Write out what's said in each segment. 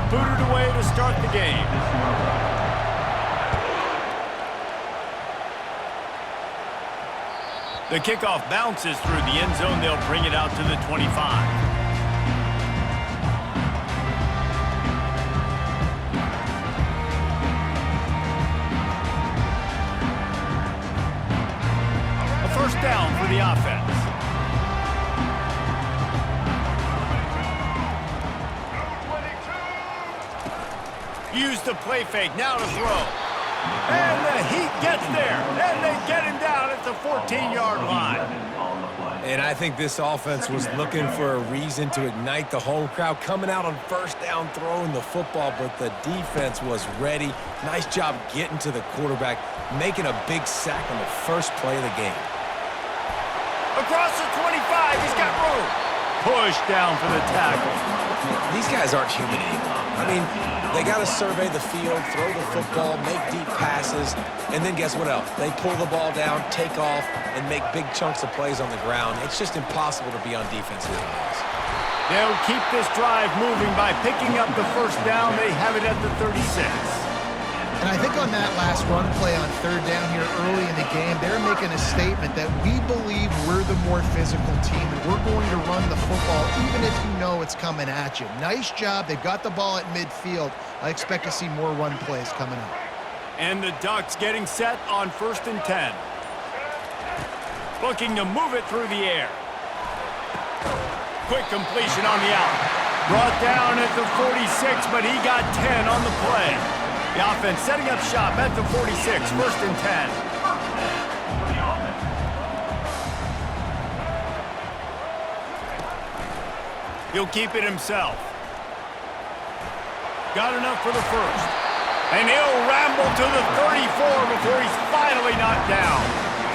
booted away to start the game. The kickoff bounces through the end zone. They'll bring it out to the 25. First down for the offense. Use the play fake, now to throw. And the Heat gets there, and they get him down at the 14-yard line. And I think this offense was looking for a reason to ignite the home crowd, coming out on first down, throwing the football, but the defense was ready. Nice job getting to the quarterback, making a big sack on the first play of the game. Across the 25, he's got room. Push down for the tackle. These guys aren't human anymore. I mean, they got to survey the field, throw the football, make deep passes, and then guess what else? They pull the ball down, take off, and make big chunks of plays on the ground. It's just impossible to be on defense nowadays. They'll keep this drive moving by picking up the first down. They have it at the 36. And I think on that last run play on third down here early in the game, they're making a statement that we believe we're the more physical team and we're going to run the football even if you know it's coming at you. Nice job. They've got the ball at midfield. I expect to see more run plays coming up. And the Ducks getting set on 1st and 10. Looking to move it through the air. Quick completion on the out. Brought down at the 46, but he got 10 on the play. The offense setting up shop at the 46, 1st and 10. He'll keep it himself. Got enough for the first. And he'll ramble to the 34 before he's finally knocked down.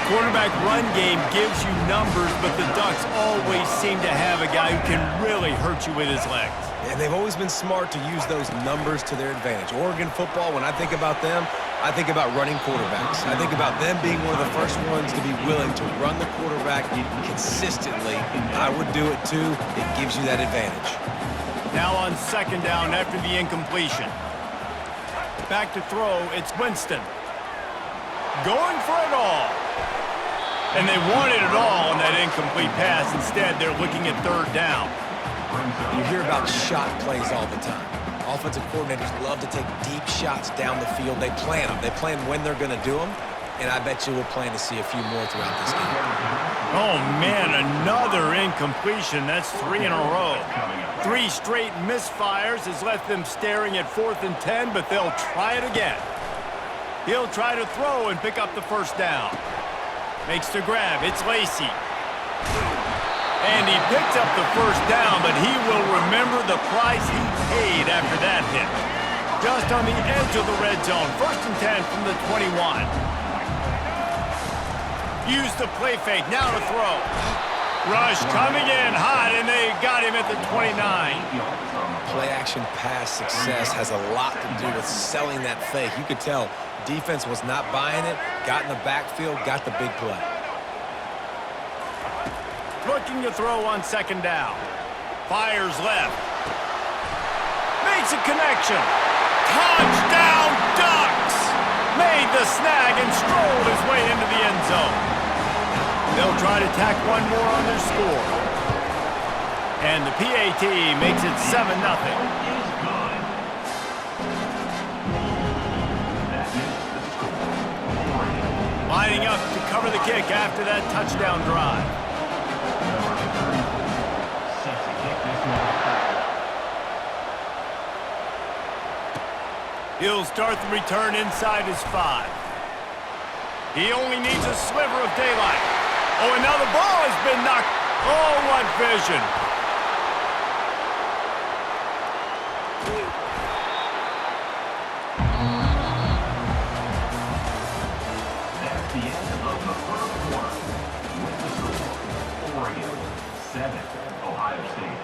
Quarterback run game gives you numbers, but the Ducks always seem to have a guy who can really hurt you with his legs. And they've always been smart to use those numbers to their advantage. Oregon football, when I think about them, I think about running quarterbacks. I think about them being one of the first ones to be willing to run the quarterback consistently. I would do it too. It gives you that advantage. Now on 2nd down after the incompletion. Back to throw, it's Winston. Going for it all. And they wanted it all on that incomplete pass. Instead, they're looking at 3rd down. You hear about shot plays all the time. Offensive coordinators love to take deep shots down the field. They plan them. They plan when they're going to do them, and I bet you we'll plan to see a few more throughout this game. Oh, man, another incompletion. That's 3 in a row. 3 straight misfires has left them staring at 4th and 10, but they'll try it again. He'll try to throw and pick up the first down. Makes the grab. It's Lacy. And he picked up the first down, but he will remember the price he paid after that hit. Just on the edge of the red zone. 1st and 10 from the 21. Use the play fake. Now to throw. Rush coming in hot, and they got him at the 29. Play-action pass success has a lot to do with selling that fake. You could tell defense was not buying it, got in the backfield, got the big play. Looking to throw on 2nd down. Fires left. Makes a connection. Touchdown, Ducks! Made the snag and strolled his way into the end zone. They'll try to tack one more on their score. And the PAT makes it 7-0. Lining up to cover the kick after that touchdown drive. He'll start the return inside his 5. He only needs a sliver of daylight. Oh, and now the ball has been knocked. Oh, what vision. That's the end of the first quarter. With the score, Oregon 7, Ohio State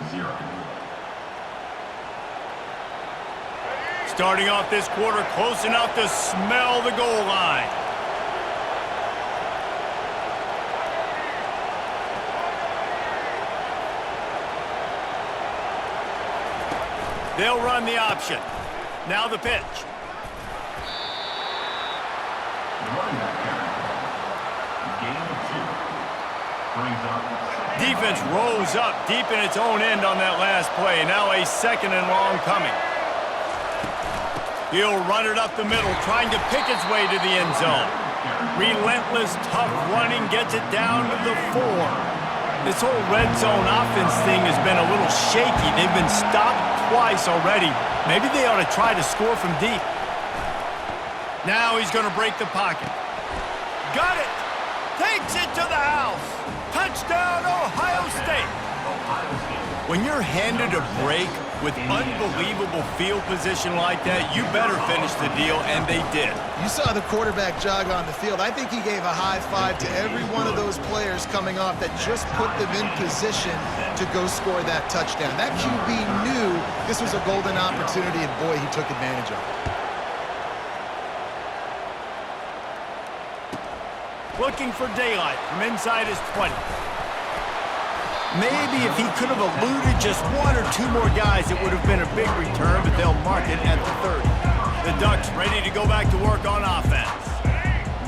0. Starting off this quarter close enough to smell the goal line. They'll run the option. Now the pitch. Running back carry. Gain of 2. Brings up. Defense rolls up deep in its own end on that last play. Now a second and long coming. He'll run it up the middle, trying to pick its way to the end zone. Relentless, tough running gets it down to the 4. This whole red zone offense thing has been a little shaky. They've been stopped twice already. Maybe they ought to try to score from deep. Now he's going to break the pocket. Got it! Takes it to the house! Touchdown, Ohio State! When you're handed a break with unbelievable field position like that, you better finish the deal, and they did. You saw the quarterback jog on the field. I think he gave a high five to every one of those players coming off that just put them in position to go score that touchdown. That QB knew this was a golden opportunity, and boy, he took advantage of it. Looking for daylight from inside his 20. Maybe if he could have eluded just 1 or 2 more guys, it would have been a big return, but they'll mark it at the 30. The Ducks ready to go back to work on offense.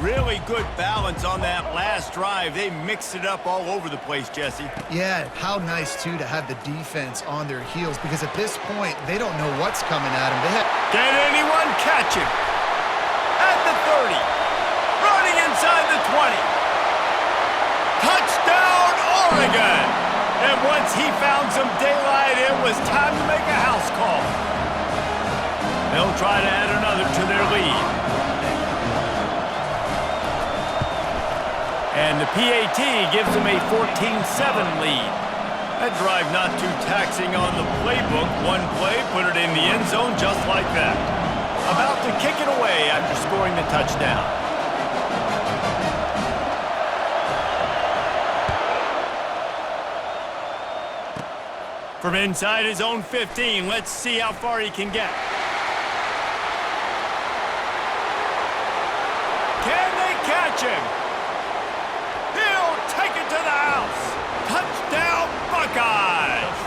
Really good balance on that last drive. They mixed it up all over the place, Jesse. Yeah, how nice, too, to have the defense on their heels, because at this point, they don't know what's coming at them. Can anyone catch him? At the 30. Running inside the 20. Touchdown, Oregon! And once he found some daylight, it was time to make a house call. They'll try to add another to their lead. And the PAT gives them a 14-7 lead. That drive not too taxing on the playbook. One play, put it in the end zone just like that. About to kick it away after scoring the touchdown. From inside his own 15, let's see how far he can get. Can they catch him? He'll take it to the house. Touchdown, Buckeyes!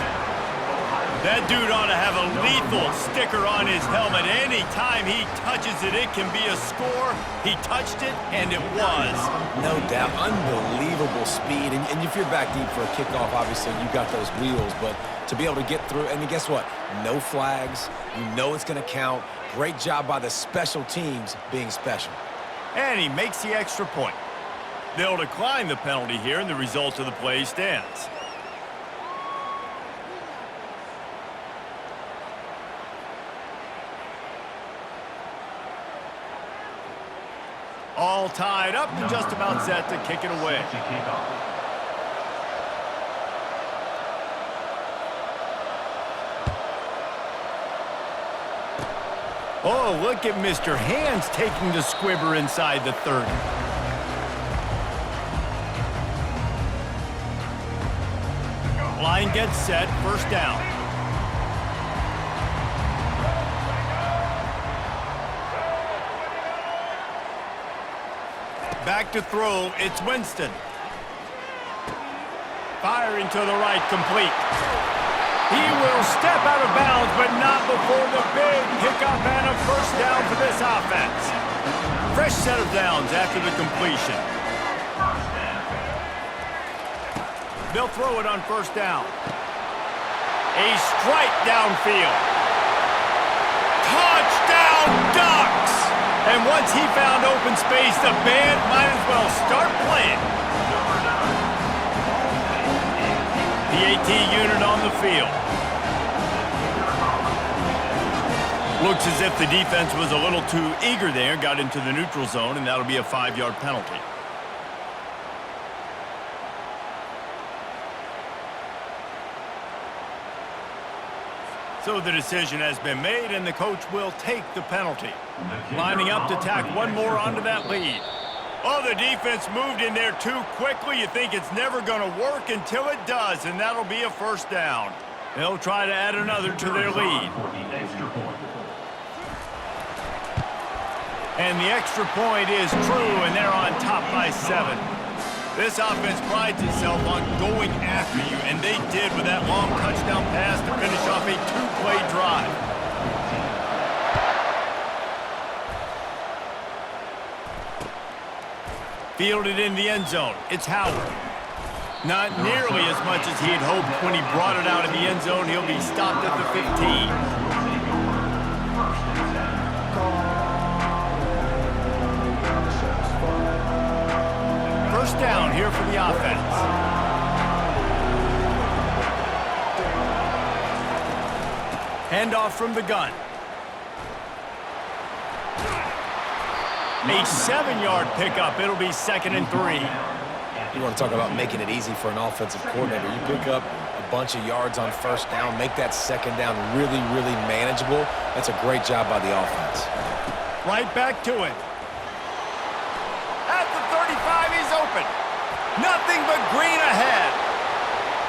That dude ought to have a lethal sticker on his helmet. Anytime he touches it, it can be a score. He touched it, and it was. No doubt. Unbelievable speed. And if you're back deep for a kickoff, obviously you got those wheels. But to be able to get through, and guess what? No flags. You know it's going to count. Great job by the special teams being special. And he makes the extra point. They'll decline the penalty here, and the result of the play stands. All tied up and just about set to kick it away. Oh, look at Mr. Hands taking the squibber inside the 30. Line gets set, first down. Back to throw, it's Winston. Firing to the right, complete. He will step out of bounds, but not before the big pickup and a first down for this offense. Fresh set of downs after the completion. They'll throw it on first down. A strike downfield. Touchdown, Ducks! And once he found open space, the band might as well start playing. The AT unit on the field. Looks as if the defense was a little too eager there, got into the neutral zone, and that'll be a 5-yard penalty. So the decision has been made, and the coach will take the penalty. Lining up to tack one more onto that lead. Oh, the defense moved in there too quickly. You think it's never going to work until it does, and that'll be a first down. They'll try to add another to their lead. And the extra point is true, and they're on top by 7. This offense prides itself on going after you, and they did with that long touchdown pass to finish off a two-play drive. Fielded in the end zone. It's Howard. Not nearly as much as he had hoped when he brought it out of the end zone. He'll be stopped at the 15. First down here for the offense. Handoff from the gun. A 7-yard pickup. It'll be 2nd and 3. You want to talk about making it easy for an offensive coordinator. You pick up a bunch of yards on first down, make that second down really, really manageable. That's a great job by the offense. Right back to it. At the 35, he's open. Nothing but green ahead.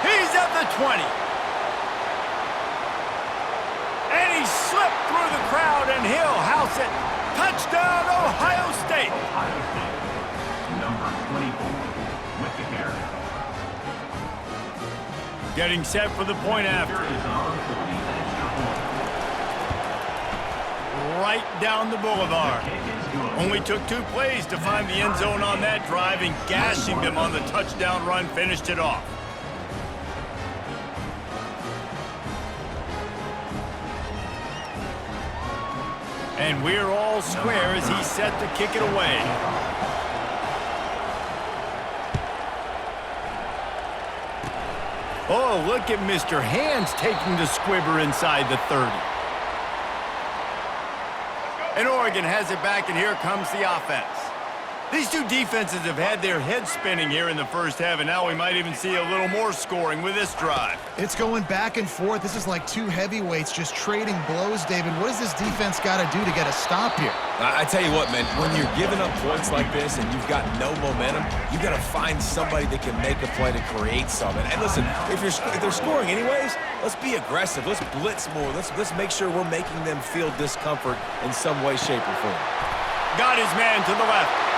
He's at the 20. And he slipped through the crowd, and he'll house it. Touchdown, Ohio State. Ohio State, number 24, with the carry. Getting set for the point after. Right down the boulevard. Only took 2 plays to find the end zone on that drive, and gashing them on the touchdown run finished it off. And we're all square as he's set to kick it away. Oh, look at Mr. Hands taking the squibber inside the 30. And Oregon has it back, and here comes the offense. These two defenses have had their heads spinning here in the first half, and now we might even see a little more scoring with this drive. It's going back and forth. This is like two heavyweights just trading blows, David. What does this defense got to do to get a stop here? I tell you what, man, when you're giving up points like this and you've got no momentum, you got to find somebody that can make a play to create something. And listen, if they're scoring anyways, let's be aggressive. Let's blitz more. Let's make sure we're making them feel discomfort in some way, shape, or form. Got his man to the left.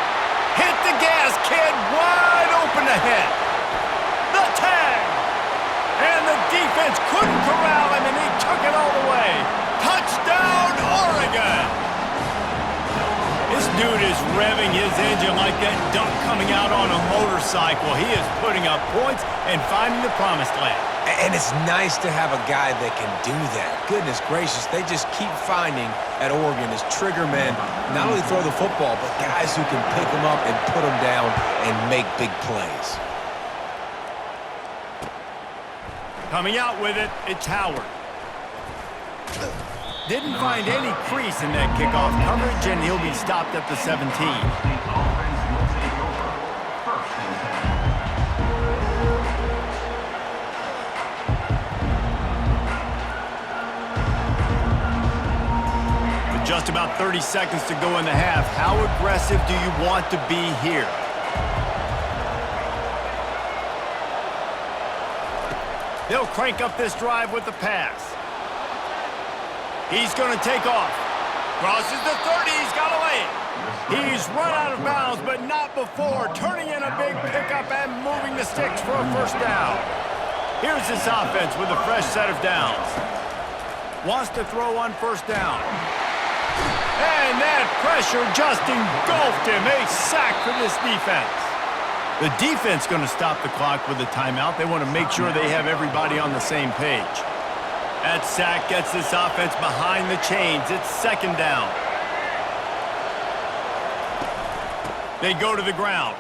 Hit the gas, kid. Wide open ahead. The tag. And the defense couldn't corral him, and he took it all the way. Touchdown, Oregon. This dude is revving his engine like that duck coming out on a motorcycle. He is putting up points and finding the promised land. And it's nice to have a guy that can do that. Goodness gracious, they just keep finding at Oregon as trigger men, not only throw the football, but guys who can pick them up and put them down and make big plays. Coming out with it, it's Howard. Didn't find any crease in that kickoff coverage, and he'll be stopped at the 17. State offense will take over. 1st and 10. Just about 30 seconds to go in the half. How aggressive do you want to be here? They'll crank up this drive with the pass. He's going to take off. Crosses the 30. He's got to lay it. He's run out of bounds, but not before turning in a big pickup and moving the sticks for a first down. Here's this offense with a fresh set of downs. Wants to throw on first down. And that pressure just engulfed him. A sack for this defense. The defense going to stop the clock with a timeout. They want to make sure they have everybody on the same page. That sack gets this offense behind the chains. It's 2nd down. They go to the ground.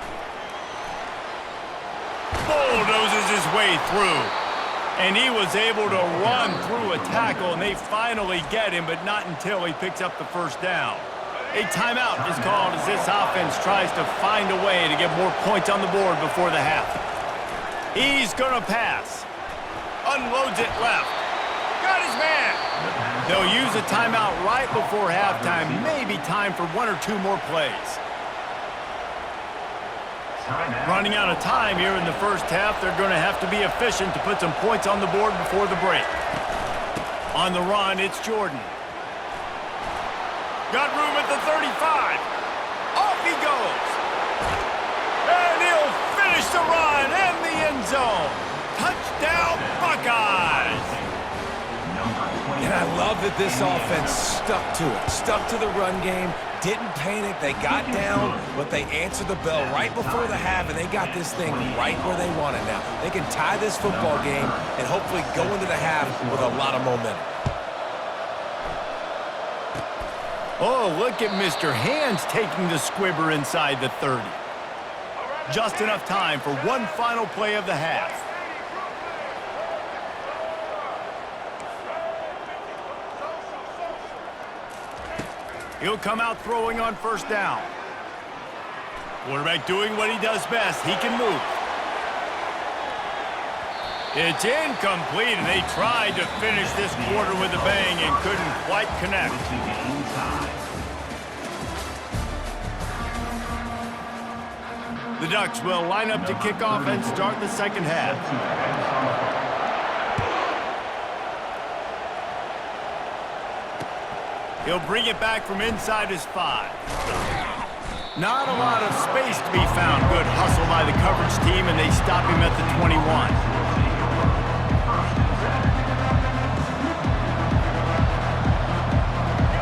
Bulldozes his way through. And he was able to run through a tackle, and they finally get him, but not until he picks up the first down. A timeout is called as this offense tries to find a way to get more points on the board before the half. He's going to pass. Unloads it left. Got his man. They'll use a timeout right before halftime. Maybe time for 1 or 2 more plays. Running out of time here in the first half. They're going to have to be efficient to put some points on the board before the break. On the run, it's Jordan. Got room at the 35. Off he goes. And he'll finish that this offense stuck to it, stuck to the run game, didn't panic. They got down, but they answered the bell right before the half, and they got this thing right where they want it now. They can tie this football game and hopefully go into the half with a lot of momentum. Oh, look at Mr. Hands taking the squibber inside the 30. Just enough time for one final play of the half. He'll come out throwing on first down. Quarterback doing what he does best. He can move. It's incomplete, and they tried to finish this quarter with a bang and couldn't quite connect. The Ducks will line up to kick off and start the second half. He'll bring it back from inside his 5. Not a lot of space to be found. Good hustle by the coverage team, and they stop him at the 21.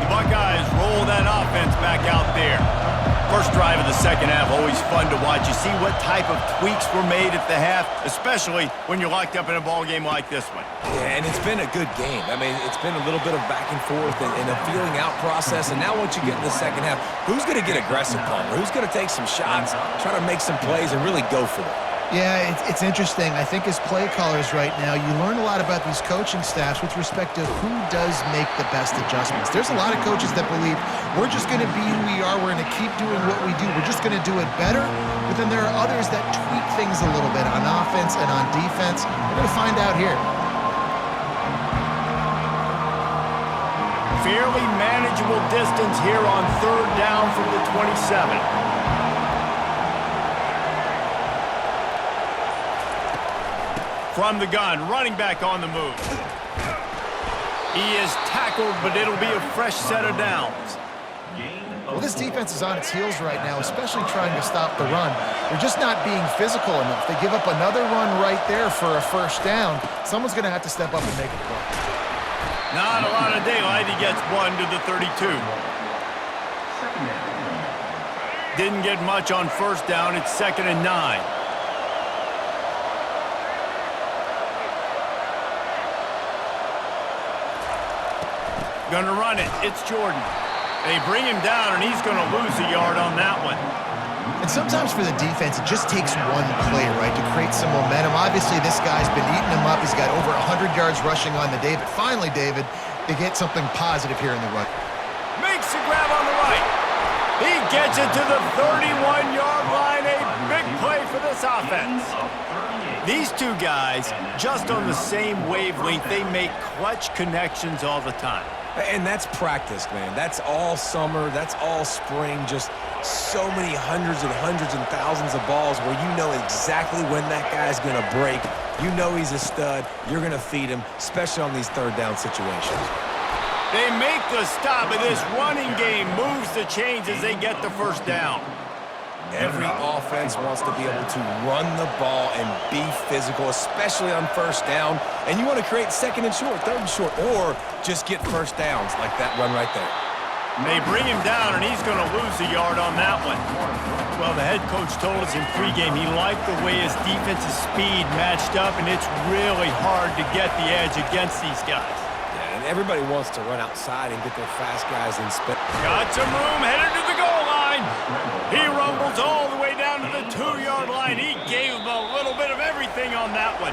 The Buckeyes roll that offense back out there. First drive of the second half, always fun to watch. You see what type of tweaks were made at the half, especially when you're locked up in a ball game like this one. Yeah, and it's been a good game. I mean, it's been a little bit of back and forth and a feeling out process. And now once you get in the second half, who's going to get aggressive, Palmer? Who's going to take some shots, try to make some plays, and really go for it? Yeah, it's interesting. I think as play callers right now, you learn a lot about these coaching staffs with respect to who does make the best adjustments. There's a lot of coaches that believe we're just going to be who we are. We're going to keep doing what we do. We're just going to do it better. But then there are others that tweak things a little bit on offense and on defense. We're going to find out here. Fairly manageable distance here on third down from the 27. From the gun, running back on the move. He is tackled, but it'll be a fresh set of downs. Well, this defense is on its heels right now, especially trying to stop the run. They're just not being physical enough. They give up another run right there for a first down. Someone's going to have to step up and make a play. Not a lot of daylight. He gets one to the 32. Didn't get much on first down. It's 2nd and 9. Gonna run it. It's Jordan. They bring him down, and he's gonna lose a yard on that one. And sometimes for the defense, it just takes one play, right, to create some momentum. Obviously, this guy's been eating him up. He's got over 100 yards rushing on the day. But finally, David, they get something positive here in the run. Makes the grab on the right. He gets it to the 31-yard line. A big play for this offense. These two guys, just on the same wavelength, they make clutch connections all the time. And that's practice, man. That's all summer. That's all spring. Just so many hundreds and thousands of balls where you know exactly when that guy's going to break. You know he's a stud. You're going to feed him, especially on these third down situations. They make the stop, and this running game moves the chains as they get the first down. Every offense wants to be able to run the ball and be physical, especially on first down. And you want to create second and short, third and short, or just get first downs like that run right there. They bring him down, and he's going to lose a yard on that one. Well, the head coach told us in pregame he liked the way his defensive speed matched up, and it's really hard to get the edge against these guys. Yeah, and everybody wants to run outside and get their fast guys in space. Got some room, headed to the goal line. He rumbles all the way down to the 2-yard line. He gave him a little bit of everything on that one.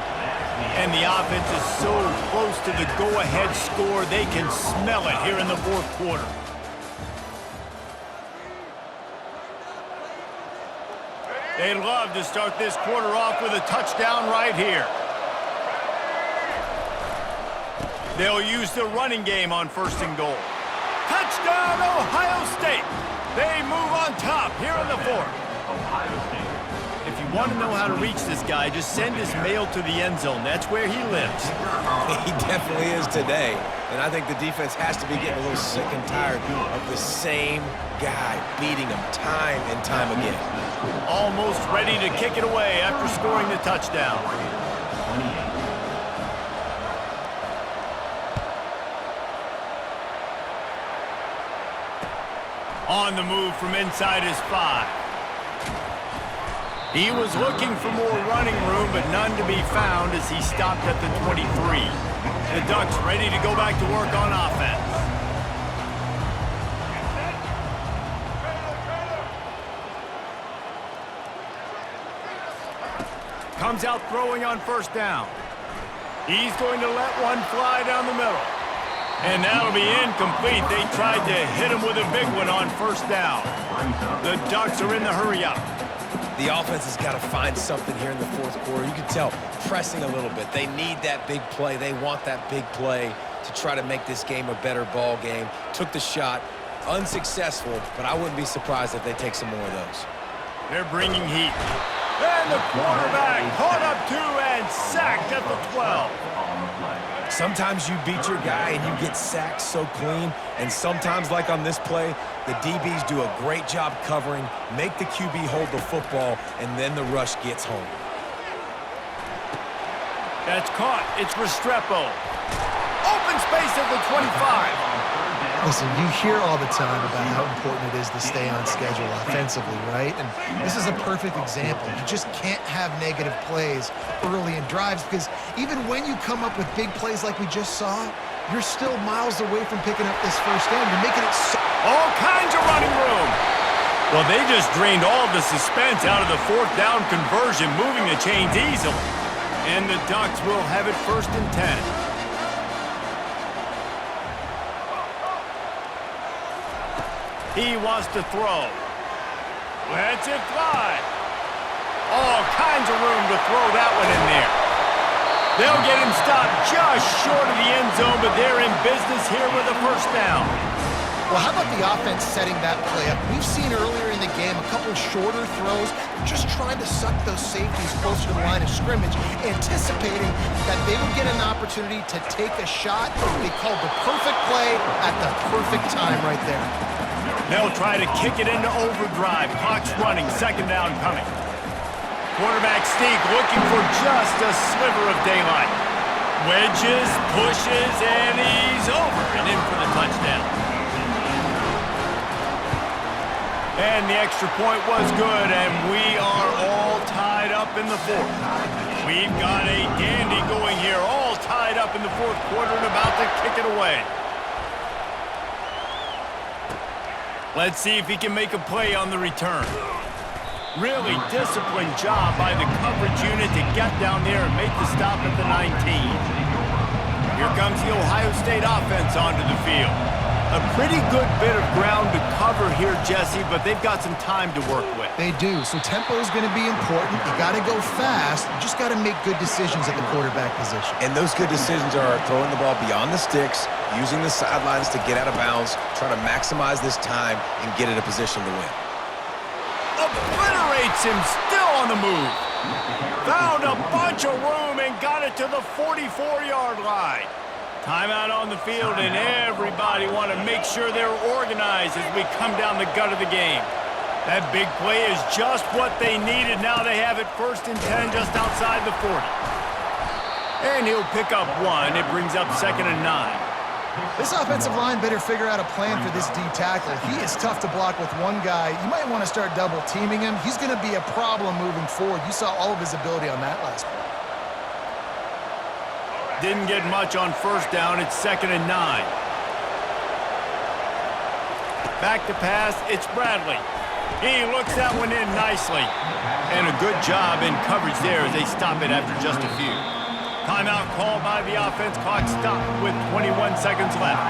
And the offense is so close to the go-ahead score, they can smell it here in the fourth quarter. They'd love to start this quarter off with a touchdown right here. They'll use the running game on 1st and goal. Touchdown, Ohio State! They move on top here in the 4th. If you want to know how to reach this guy, just send his mail to the end zone. That's where he lives. He definitely is today. And I think the defense has to be getting a little sick and tired of the same guy beating them time and time again. Almost ready to kick it away after scoring the touchdown. On the move from inside his 5. He was looking for more running room, but none to be found as he stopped at the 23. The Ducks ready to go back to work on offense. Comes out throwing on first down. He's going to let one fly down the middle. And that'll be incomplete. They tried to hit him with a big one on first down. The Ducks are in the hurry-up. The offense has got to find something here in the fourth quarter. You can tell, pressing a little bit. They need that big play. They want that big play to try to make this game a better ball game. Took the shot, unsuccessful, but I wouldn't be surprised if they take some more of those. They're bringing heat. And the quarterback caught up 2 and sacked at the 12. Sometimes you beat your guy and you get sacked so clean, and sometimes, like on this play, the DBs do a great job covering, make the QB hold the football, and then the rush gets home. That's caught. It's Restrepo. Open space at the 25. Listen, you hear all the time about how important it is to stay on schedule offensively, right? And this is a perfect example. You just can't have negative plays early in drives because even when you come up with big plays like we just saw, you're still miles away from picking up this first down. You're making it so... All kinds of running room. Well, they just drained all the suspense out of the fourth down conversion, moving the chains easily. And the Ducks will have it 1st and 10. He wants to throw. Lets it fly. All kinds of room to throw that one in there. They'll get him stopped just short of the end zone, but they're in business here with a first down. Well, how about the offense setting that play up? We've seen earlier in the game a couple shorter throws, just trying to suck those safeties closer to the line of scrimmage, anticipating that they would get an opportunity to take a shot. They called the perfect play at the perfect time right there. They'll try to kick it into overdrive. Clock's running, 2nd down coming. Quarterback sneak looking for just a sliver of daylight. Wedges, pushes, and he's over and in for the touchdown. And the extra point was good, and we are all tied up in the 4th. We've got a dandy going here, all tied up in the 4th quarter and about to kick it away. Let's see if he can make a play on the return. Really disciplined job by the coverage unit to get down there and make the stop at the 19. Here comes the Ohio State offense onto the field. A pretty good bit of ground to cover here, Jesse, but they've got some time to work with. They do, so tempo is going to be important. You got to go fast. You just got to make good decisions at the quarterback position. And those good decisions are throwing the ball beyond the sticks, using the sidelines to get out of bounds, trying to maximize this time and get in a position to win. Obliterates him, still on the move. Found a bunch of room and got it to the 44-yard line. Timeout on the field, and everybody want to make sure they're organized as we come down the gut of the game. That big play is just what they needed. Now they have it 1st and 10 just outside the 40. And he'll pick up 1. It brings up 2nd and 9. This offensive line better figure out a plan for this D tackle. He is tough to block with one guy. You might want to start double teaming him. He's going to be a problem moving forward. You saw all of his ability on that last play. Didn't get much on first down. It's 2nd and 9. Back to pass. It's Bradley. He looks that one in nicely. And a good job in coverage there as they stop it after just a few. Timeout called by the offense. Clock stopped with 21 seconds left.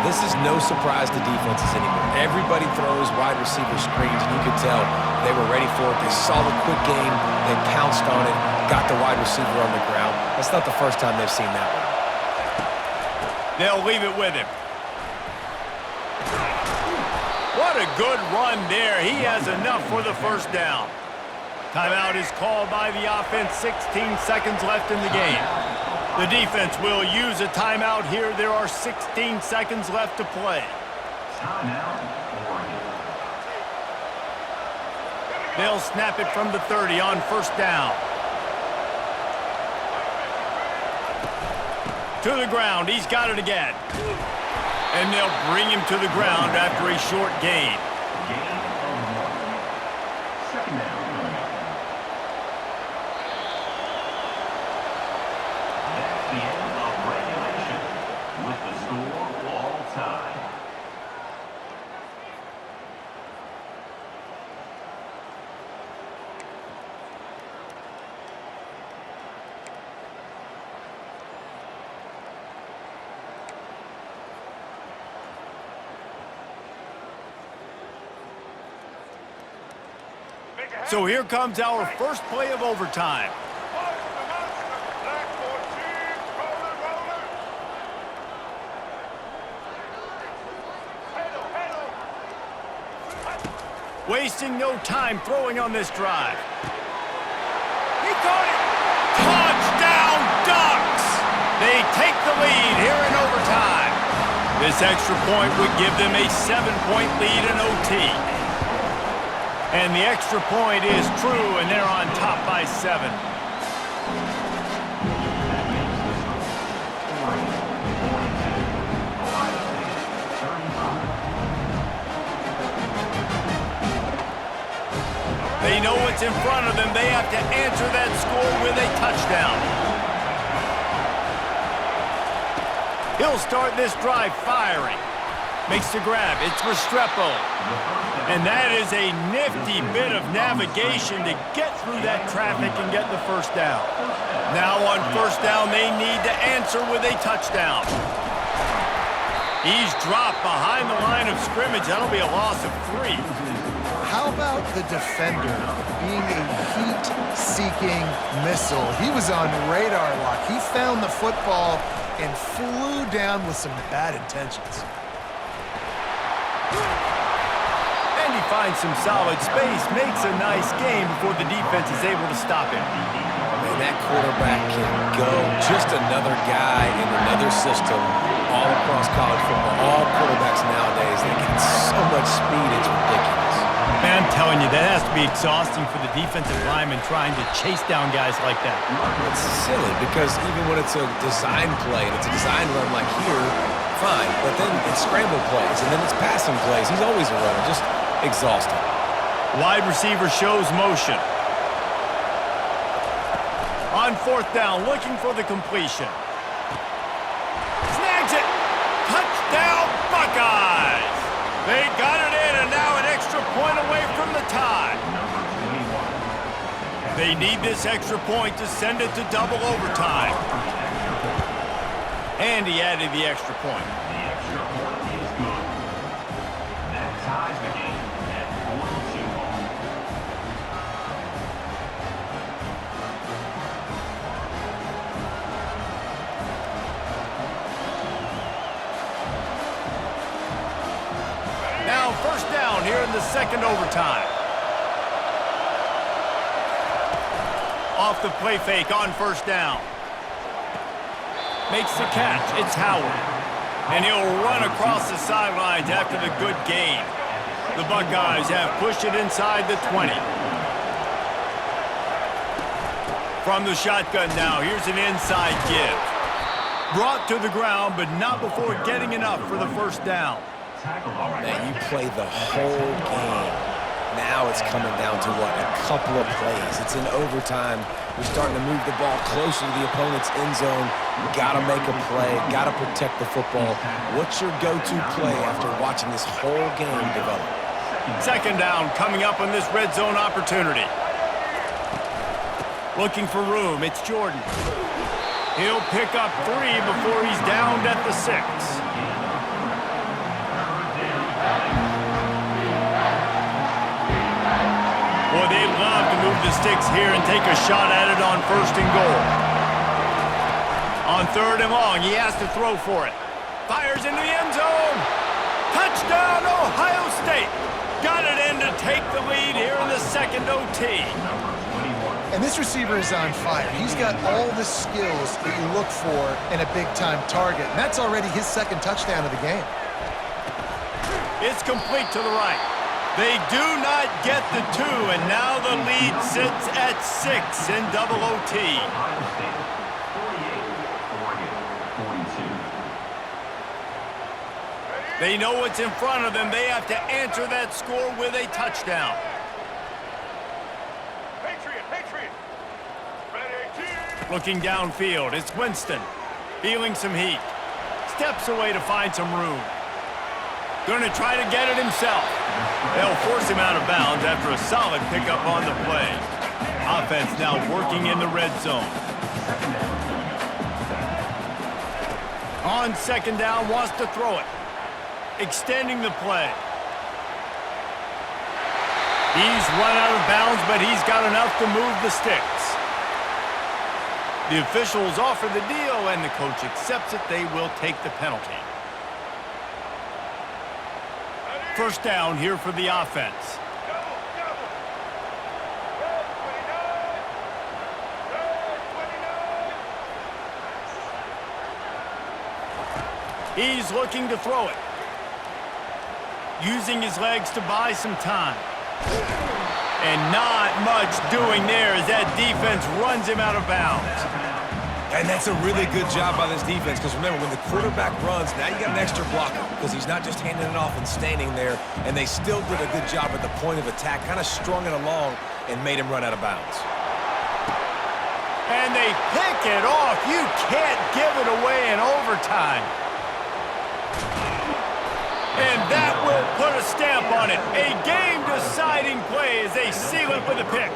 This is no surprise to defenses anymore. Everybody throws wide receiver screens, and you could tell they were ready for it. They saw the quick game. They pounced on it, got the wide receiver on the ground. That's not the first time they've seen that one. They'll leave it with him. What a good run there. He has enough for the first down. Timeout is called by the offense. 16 seconds left in the game. The defense will use a timeout here. There are 16 seconds left to play. Timeout, Oregon. They'll snap it from the 30 on first down. To the ground. He's got it again. And they'll bring him to the ground after a short gain. Gain of 1. Second down coming up. That's the end of regulation with the score all time. So here comes our first play of overtime. Wasting no time throwing on this drive. He caught it! Touchdown Ducks! They take the lead here in overtime. This extra point would give them a 7-point lead in OT. And the extra point is true, and they're on top by 7. They know what's in front of them. They have to answer that score with a touchdown. He'll start this drive firing. Makes the grab. It's Restrepo. And that is a nifty bit of navigation to get through that traffic and get the first down. Now on first down, they need to answer with a touchdown. He's dropped behind the line of scrimmage. That'll be a loss of 3. How about the defender being a heat-seeking missile? He was on radar lock. He found the football and flew down with some bad intentions. And he finds some solid space, makes a nice game before the defense is able to stop him. Man, that quarterback can go. Just another guy in another system all across college football. All quarterbacks nowadays, they get so much speed, it's ridiculous. Man, I'm telling you, that has to be exhausting for the defensive lineman trying to chase down guys like that. It's silly because even when it's a design play and it's a design run like here, fine. But then it's scramble plays and then it's passing plays. He's always a runner, just exhausting. Wide receiver shows motion. On fourth down, looking for the completion. Snags it! Touchdown, Buckeyes! They got it in, and now an extra point away from the tie. They need this extra point to send it to double overtime. And he added the extra point. The extra point is good. That ties the game at 4-2. Now first down here in the second overtime. Off the play fake on first down. Makes the catch. It's Howard. And he'll run across the sidelines after the good gain. The Buckeyes have pushed it inside the 20. From the shotgun now, here's an inside give. Brought to the ground, but not before getting enough for the first down. Man, you play the whole game. Now it's coming down to what? A couple of plays. It's in overtime. You're starting to move the ball closer to the opponent's end zone. Got to make a play. Got to protect the football. What's your go-to play after watching this whole game develop? Second down coming up on this red zone opportunity. Looking for room. It's Jordan. He'll pick up 3 before he's downed at the 6. Boy, they'd love to move the sticks here and take a shot at it on first and goal. On third and long, he has to throw for it. Fires into the end zone. Touchdown, Ohio State. Got it in to take the lead here in the second OT. And this receiver is on fire. He's got all the skills that you look for in a big-time target. And that's already his second touchdown of the game. It's complete to the right. They do not get the 2, and now the lead sits at 6 in double OT. Ohio State 48, Oregon 42. They know what's in front of them. They have to answer that score with a touchdown. Patriot. Ready, Looking downfield, it's Winston. Feeling some heat. Steps away to find some room. Going to try to get it himself. They'll force him out of bounds after a solid pickup on the play. Offense now working in the red zone. On second down, wants to throw it. Extending the play. He's run out of bounds, but he's got enough to move the sticks. The officials offer the deal, and the coach accepts it. They will take the penalty. First down here for the offense. He's looking to throw it. Using his legs to buy some time. And not much doing there as that defense runs him out of bounds. And that's a really good job by this defense, because remember, when the quarterback runs, now you got an extra blocker, because he's not just handing it off and standing there, and they still did a good job at the point of attack, kind of strung it along and made him run out of bounds. And they pick it off. You can't give it away in overtime. And that will put a stamp on it. A game-deciding play as they seal it with a pick.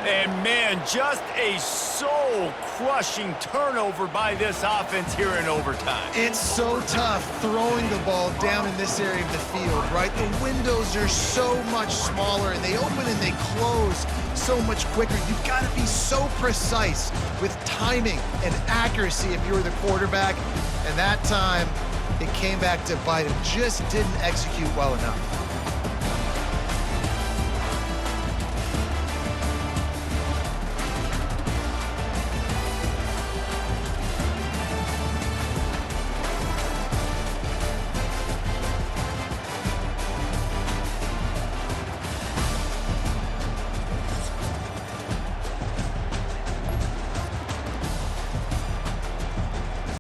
And, man, just a soul-crushing turnover by this offense here in overtime. It's so tough throwing the ball down in this area of the field, right? The windows are so much smaller, and they open and they close so much quicker. You've got to be so precise with timing and accuracy if you're the quarterback. And that time, it came back to bite him. Just didn't execute well enough.